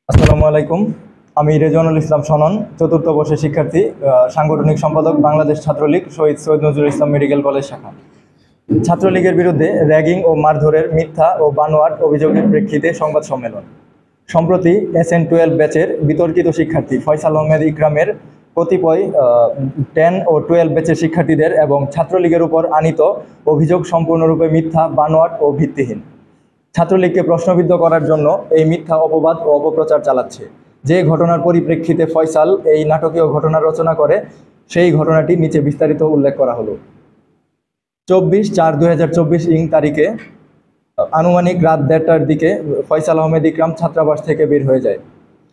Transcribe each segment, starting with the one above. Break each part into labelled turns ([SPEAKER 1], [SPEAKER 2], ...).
[SPEAKER 1] আসসালামু আলাইকুম। আমি রেজওয়ানুল ইসলাম সনন, চতুর্থ বর্ষের শিক্ষার্থী, সাংগঠনিক সম্পাদক, বাংলাদেশ ছাত্রলীগ, শহীদ সৈয়দ নজরুল ইসলাম মেডিকেল কলেজ শাখা। ছাত্রলীগের বিরুদ্ধে র্যাগিং ও মারধরের মিথ্যা ও বানোয়াট অভিযোগের প্রেক্ষিতে সংবাদ সম্মেলন। সম্প্রতি SN12 ব্যাচের বিতর্কিত শিক্ষার্থী ফয়সাল আহমেদ ইকরামের কতিপয় 10 ও 12 ব্যাচের শিক্ষার্থীদের এবং ছাত্রলীগের উপর আনীত অভিযোগ সম্পূর্ণরূপে মিথ্যা, বানোয়াট ও ভিত্তিহীন। ছাত্রলীগকে প্রশ্নবিদ্ধ করার জন্য এই মিথ্যা অপবাদ ও অপপ্রচার চালাচ্ছে। যে ঘটনার পরিপ্রেক্ষিতে ফয়সাল এই নাটকীয় ঘটনা রচনা করে, সেই ঘটনাটি নিচে বিস্তারিত উল্লেখ করা হলো। 24/4/2024 তারিখে আনুমানিক রাত 1:30টার দিকে ফয়সাল আহমেদ ইকরাম ছাত্রাবাস থেকে বের হয়ে যায়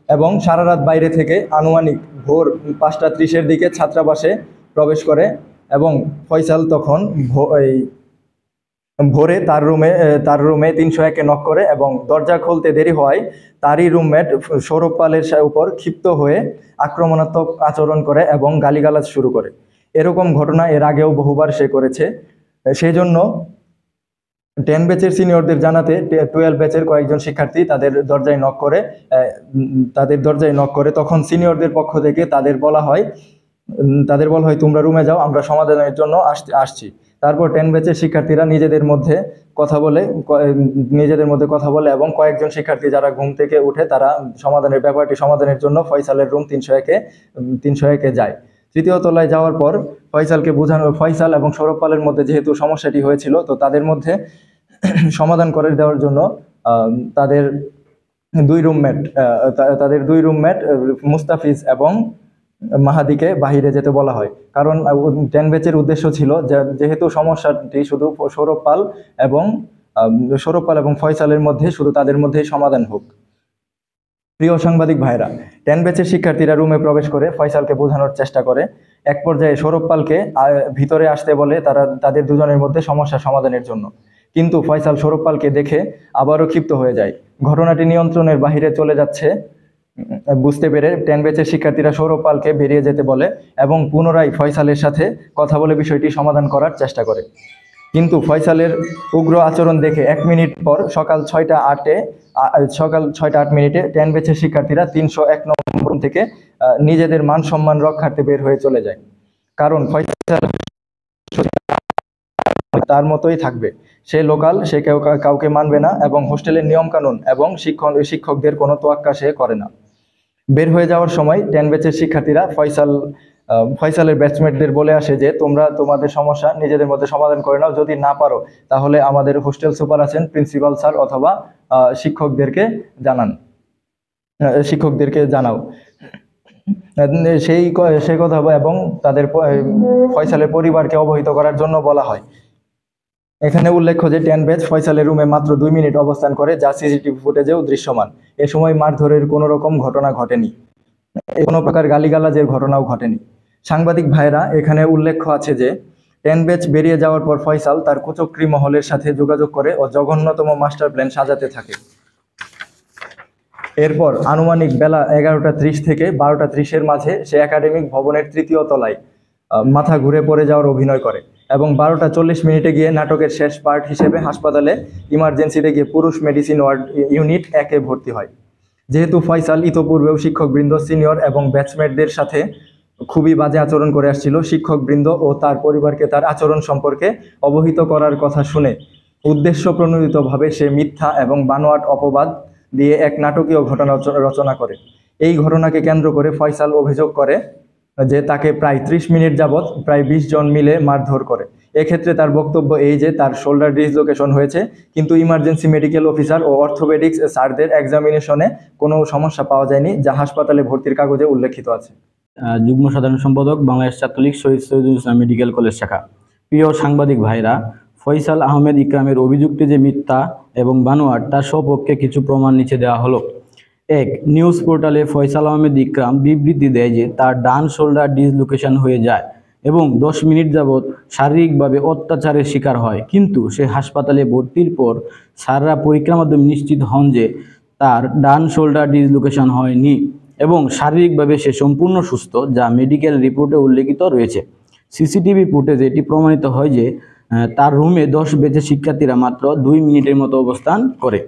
[SPEAKER 1] এবং সারা রাত বাইরে থেকে আনুমানিক ভোর 5:30-এর দিকে ছাত্রাবাসে প্রবেশ করে। এবং ফয়সাল তখন ভোরে তার রুমে 301-এ নক করে এবং দরজা খুলতে দেরি হওয়ায় তারই রুমমেট সৌরভ পালের উপর ক্ষিপ্ত হয়ে আক্রমণাত্মক আচরণ করে এবং গালিগালাজ শুরু করে। এরকম ঘটনা এর আগেও বহুবার সে করেছে। সেই জন্য 10 ব্যাচের সিনিয়রদের জানাতে 12 ব্যাচের কয়েকজন শিক্ষার্থী তাদের দরজায় নক করে। তখন সিনিয়রদের পক্ষ থেকে তাদের বলা হয় তোমরা রুমে যাও, আমরা সমাধানের জন্য আসছি। তারপর 10 ব্যাচের শিক্ষার্থীরা নিজেদের মধ্যে কথা বলে এবং কয়েকজন শিক্ষার্থী যারা ঘুম থেকে উঠে তারা ব্যাপারটি সমাধানের জন্য ফয়সালের রুম 301-এ যায়। তৃতীয় তলায় যাওয়ার পর ফয়সাল এবং সৌরভ পালের মধ্যে যেহেতু সমস্যাটি হয়েছিল, তো তাদের মধ্যে সমাধান করে দেওয়ার জন্য তাদের দুই রুমমেট মুস্তাফিজ এবং মাহাদিকে বাহিরে যেতে বলা হয়। কারণ 10 ব্যাচের উদ্দেশ্য ছিল যেহেতু সমস্যাটি শুধু সৌরভ পাল এবং ফয়সালের মধ্যে, শুধু তাদের মধ্যেই সমাধান হোক। প্রিয় সাংবাদিক ভাইরা, 10 ব্যাচের শিক্ষার্থীরা রুমে প্রবেশ করে ফয়সালকে বোঝানোর চেষ্টা করে। এক পর্যায়ে সৌরভ পালকে ভিতরে আসতে বলে তাদের দুজনের মধ্যে সমস্যা সমাধানের জন্য। কিন্তু ফয়সাল সৌরভ পালকে দেখে আবারও ক্ষিপ্ত হয়ে যায়। ঘটনাটি নিয়ন্ত্রণের বাহিরে চলে যাচ্ছে বুঝতে পেরে 10 ব্যাচের শিক্ষার্থীরা সৌরভ পালকে বেরিয়ে যেতে বলে এবং পুনরায় ফয়সালের সাথে কথা বলে বিষয়টি সমাধান করার চেষ্টা করে। কিন্তু ফয়সালের উগ্র আচরণ দেখে 1 মিনিট পর সকাল 6:08 10 ব্যাচের শিক্ষার্থীরা 301 নম্বর থেকে নিজেদের মান সম্মান রক্ষার্থে বের হয়ে চলে যায়। কারণ ফয়সাল তার মতোই থাকবে, সে লোকাল, সে কাউকে মানবে না এবং হোস্টেলের নিয়মকানুন এবং শিক্ষকদের কোনো তোয়াক্কা সে করে না। বের হয়ে যাওয়ার সময় 10 ব্যাচের শিক্ষার্থীরা ফয়সালের ব্যাচমেটদের বলে আসে যে তোমরা তোমাদের সমস্যা নিজেদের মধ্যে সমাধান করে নাও, যদি না পারো তাহলে আমাদের হোস্টেল সুপার আছেন, প্রিন্সিপাল স্যার অথবা শিক্ষকদেরকে জানাও। সেই কথা এবং তাদের ফয়সালের পরিবারকে অবহিত করার জন্য বলা হয়। এখানে উল্লেখ্য যে 10 ব্যাচ ফয়সালের রুমে মাত্র 2 মিনিট অবস্থান করে, যা সিসিটিভি ফুটেজেও দৃশ্যমান। এ সময় মারধরের কোনো রকম ঘটনা ঘটেনি, কোনো প্রকার গালিগালাজের ঘটনাও ঘটেনি। সাংবাদিক ভাইরা, এখানে উল্লেখ্য আছে যে 10 ব্যাচ বেরিয়ে যাওয়ার পর ফয়সাল তার কুচক্রী মহলের সাথে যোগাযোগ করে ও জঘন্যতম মাস্টার প্ল্যান সাজাতে থাকে। এরপর আনুমানিক বেলা 11:30 থেকে 12:30-এর মাঝে সে একাডেমিক ভবনের 3য় তলায় মাথা ঘুরে পড়ে যাওয়ার অভিনয় করে এবং 12:40 গিয়ে নাটকের শেষ পার্ট হিসেবে হাসপাতালে ইমার্জেন্সিতে গিয়ে পুরুষ মেডিসিন ওয়ার্ড ইউনিট 1-এ ভর্তি হয়। যেহেতু ফয়সাল ইতোপূর্বেও শিক্ষকবৃন্দ, সিনিয়র এবং ব্যাচমেটদের সাথে খুবই বাজে আচরণ করে আসছিল, শিক্ষকবৃন্দ ও তার পরিবারকে তার আচরণ সম্পর্কে অবহিত করার কথা শুনে উদ্দেশ্য প্রণোদিতভাবে সে মিথ্যা এবং বানোয়াট অপবাদ দিয়ে এক নাটকীয় ঘটনা রচনা করে। এই ঘটনাকে কেন্দ্র করে ফয়সাল অভিযোগ করে যে তাকে প্রায় 30 মিনিট যাবৎ প্রায় 20 জন মিলে মারধর করে। এক্ষেত্রে তার বক্তব্য এই যে তার শোল্ডার ডিসলোকেশন হয়েছে, কিন্তু ইমার্জেন্সি মেডিকেল অফিসার ও অর্থোপেডিক্স স্যারদের এক্সামিনেশনে কোনো সমস্যা পাওয়া যায়নি, যা হাসপাতালে ভর্তির কাগজে উল্লেখিত আছে।
[SPEAKER 2] যুগ্ম সাধারণ সম্পাদক, বাংলাদেশ ছাত্রলীগ, শহীদ সৈয়দুল ইসলাম মেডিকেল কলেজ শাখা। প্রিয় সাংবাদিক ভাইরা, ফয়সাল আহমেদ ইকরামের অভিযুক্তি যে মিথ্যা এবং বানোয়াট তার সপক্ষে কিছু প্রমাণ নিচে দেওয়া হলো। 1. নিউজ পোর্টালে ফয়সাল আহমেদ ইকরাম বিবৃতি দেয় যে তার ডান শোল্ডার ডিসলোকেশন হয়ে যায় এবং 10 মিনিট যাবৎ শারীরিকভাবে অত্যাচারের শিকার হয়, কিন্তু সে হাসপাতালে ভর্তির পর স্যাররা পরীক্ষার মাধ্যমে নিশ্চিত হন যে তার ডান শোল্ডার ডিসলোকেশন হয়নি এবং শারীরিকভাবে সে সম্পূর্ণ সুস্থ, যা মেডিকেল রিপোর্টে উল্লেখিত রয়েছে। সিসিটিভি ফুটেজে এটি প্রমাণিত হয় যে তার রুমে 10 ব্যাচের শিক্ষার্থীরা মাত্র 2 মিনিটের মতো অবস্থান করে।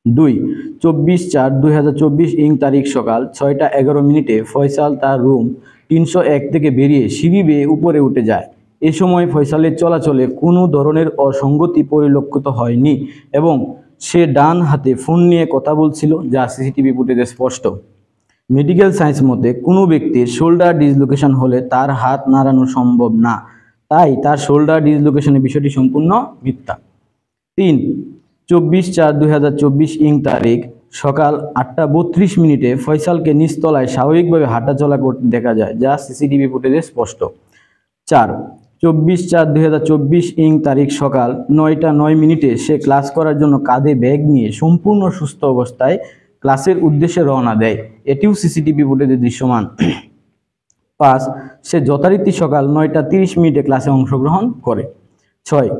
[SPEAKER 2] 2 24/4/2024 ইং তারিখ সকাল 6টা 11 মিনিটে ফয়সাল তার রুম 301 থেকে বেরিয়ে সিঁড়ি বেয়ে উপরে উঠে যায়। এ সময় ফয়সালের চলাচলে কোনো ধরনের অসঙ্গতি পরিলক্ষিত হয়নি এবং সে ডান হাতে ফোন নিয়ে কথা বলছিল, যা সিসিটিভি ফুটেজে স্পষ্ট। মেডিকেল সায়েন্স মতে কোনো ব্যক্তির শোল্ডার ডিসলোকেশন হলে তার হাত নাড়ানো সম্ভব না, তাই তার শোল্ডার ডিসলোকেশনের বিষয়টি সম্পূর্ণ মিথ্যা। 3 24/4/2024 ইং তারিখ সকাল 8টা 32 মিনিটে ফয়সালকে নিচতলায় স্বাভাবিকভাবে হাঁটাচলা করতে দেখা যায়, যা সিসিটিভি ফুটেজে স্পষ্ট। 4 24/4/2024 ইং তারিখ সকাল 9টা 9 মিনিটে সে ক্লাস করার জন্য কাঁধে ব্যাগ নিয়ে সম্পূর্ণ সুস্থ অবস্থায় ক্লাসের উদ্দেশ্যে রওনা দেয়, এটিও সিসিটিভি ফুটেজে দৃশ্যমান। 5 সে যথারীতি সকাল 9টা 30 মিনিটে ক্লাসে অংশগ্রহণ করে। 6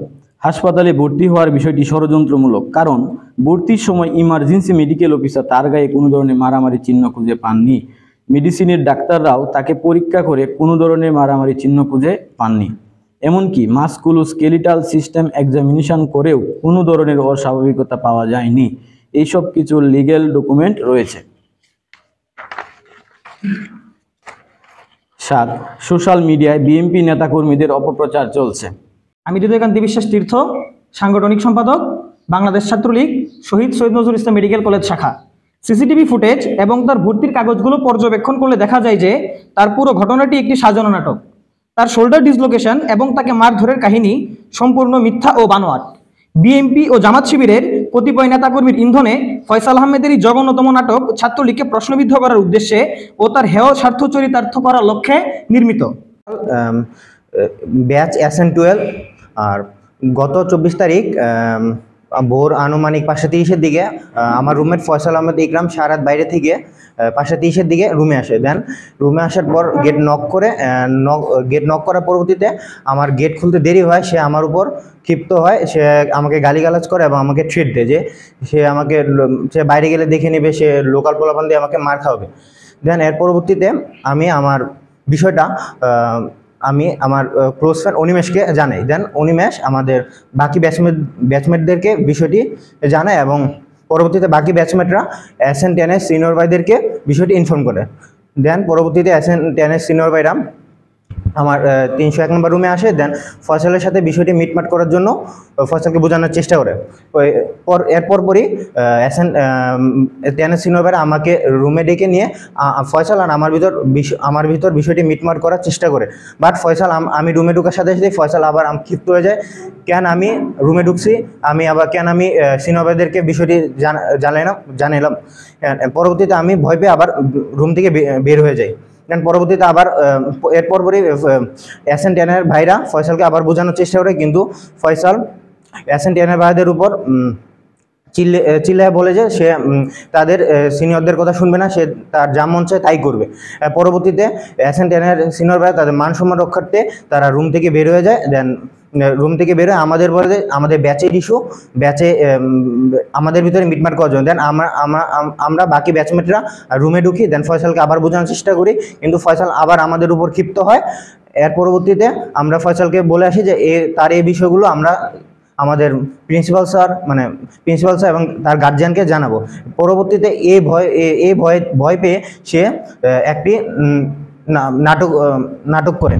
[SPEAKER 2] হাসপাতালে ভর্তি হওয়ার বিষয়টি ষড়যন্ত্রমূলক, কারণ ভর্তির সময় ইমার্জেন্সি মেডিকেল অফিসার তার গায়ে কোনো ধরনের মারামারি চিহ্ন খুঁজে পাননি। মেডিসিনের ডাক্তাররাও তাকে পরীক্ষা করে কোনো ধরনের মারামারি চিহ্ন খুঁজে পাননি। এমনকি মাসকুলোস্কেলিটাল সিস্টেম এক্সামিনেশন করেও কোনো ধরনের অস্বাভাবিকতা পাওয়া যায়নি। এইসব কিছু লিগ্যাল ডকুমেন্ট রয়েছে। 7 সোশ্যাল মিডিয়ায় বিএনপি নেতাকর্মীদের অপপ্রচার চলছে।
[SPEAKER 3] আমি হৃদয়কান্তি বিশ্বাস তীর্থ, সাংগঠনিক সম্পাদক, বাংলাদেশ ছাত্রলীগ, শহীদ সৈয়দ নজরুল ইসলাম মেডিকেল কলেজ শাখা। সিসিটিভি ফুটেজ এবং তার ভর্তির কাগজগুলো পর্যবেক্ষণ করলে দেখা যায় যে তার পুরো ঘটনাটি একটি সাজানো নাটক। তার শোল্ডার ডিসলোকেশন এবং তাকে মারধরের কাহিনী সম্পূর্ণ মিথ্যা ও বানোয়াট। বিএনপি ও জামাত শিবিরের কতিপয় নেতাকর্মীর ইন্ধনে ফয়সাল আহমেদের এই জঘন্যতম নাটক ছাত্রলীগকে প্রশ্নবিদ্ধ করার উদ্দেশ্যে ও তার হেয় স্বার্থ চরিতার্থ করার লক্ষ্যে নির্মিত।
[SPEAKER 4] ব্যাচ SN12 আর গত 24 তারিখ ভোর আনুমানিক 5:30-এর দিকে আমার রুমমেট ফয়সাল আহমেদ ইকরাম সারাত বাইরে থেকে 5:30-এর দিকে রুমে আসে। দেন রুমে আসার পর গেট নক করার পরবর্তীতে আমার গেট খুলতে দেরি হয়, সে আমার উপর ক্ষিপ্ত হয়, সে আমাকে গালিগালাজ করে এবং আমাকে ট্রিট দেয় যে সে বাইরে গেলে দেখে নেবে, সে লোকাল পোলাপান দিয়ে আমাকে মার খাওয়াবে। দেন এর পরবর্তীতে আমি আমার বিষয়টা আমার ক্লোজ ফ্রেন্ড অনিমেষকে জানাই। দেন অনিমেষ আমাদের বাকি ব্যাচমেটদেরকে বিষয়টি জানায় এবং পরবর্তীতে বাকি ব্যাচমেটরা SN10-এর সিনিয়র ভাইদেরকে বিষয়টি ইনফর্ম করে। দেন পরবর্তীতে SN10-এর সিনিয়র ভাইরা আমার 301 নম্বর রুমে আসে। দেন ফয়সালের সাথে বিষয়টি মিটমাট করার জন্য ফয়সালকে বোঝানোর চেষ্টা করে। এরপরই SN10-এর সিনিয়র ভাইরা আমাকে রুমে ডেকে নিয়ে ফয়সাল আর আমার ভিতর বিষয়টি মিটমাট করার চেষ্টা করে। বাট ফয়সাল আমি রুমে ঢোকার সাথে সাথে ফয়সাল আবার ক্ষিপ্ত হয়ে যায়, কেন আমি রুমে ঢুকছি, আমি সিনিয়র ভাইদেরকে বিষয়টি জানালাম। পরবর্তীতে আমি ভয় পেয়ে আবার রুম থেকে বের হয়ে যাই। দেন পরবর্তীতে আবার এরপরই SN10-এর ভাইরা ফয়সালকে আবার বোঝানোর চেষ্টা করে, কিন্তু ফয়সাল SN10-এর ভাইদের উপর চিল্লায় বলে যে সে তাদের সিনিয়রদের কথা শুনবে না, সে তার যা মন চায় তাই করবে। পরবর্তীতে SN10-এর সিনিয়র ভাইরা তাদের মান সম্মান রক্ষার্থে তারা রুম থেকে বের হয়ে যায়। দেন রুম থেকে বেরোয় আমাদের ব্যাচের ইস্যু, আমাদের ভিতরে মিটমাট করার জন্য। দেন আমরা বাকি ব্যাচমেটরা রুমে ঢুকি। দেন ফয়সালকে আবার বোঝানোর চেষ্টা করি, কিন্তু ফয়সাল আবার আমাদের উপর ক্ষিপ্ত হয়। এর পরবর্তীতে আমরা ফয়সালকে বলে আসি যে তার এই বিষয়গুলো আমরা আমাদের প্রিন্সিপাল স্যার এবং তার গার্জিয়ানকে জানাবো। পরবর্তীতে ভয় পেয়ে সে একটি নাটক করে।